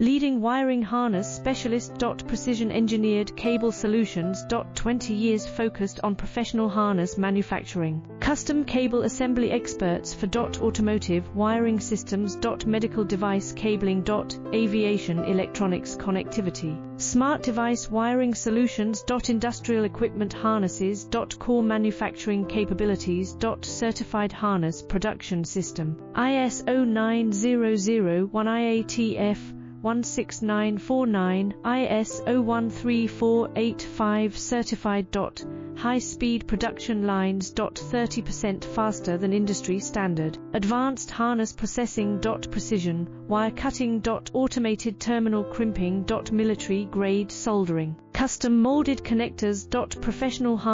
Leading wiring harness specialist. Precision engineered cable solutions. 20 years focused on professional harness manufacturing. Custom cable assembly experts for automotive wiring systems. Medical device cabling. Aviation electronics connectivity. Smart device wiring solutions. Industrial equipment harnesses. Core manufacturing capabilities. Certified harness production system. ISO 9001 IATF 16949, ISO 13485 certified. High-speed production lines. 30% faster than industry standard. Advanced harness processing. Precision wire cutting. Automated terminal crimping. Military grade soldering. Custom molded connectors. Professional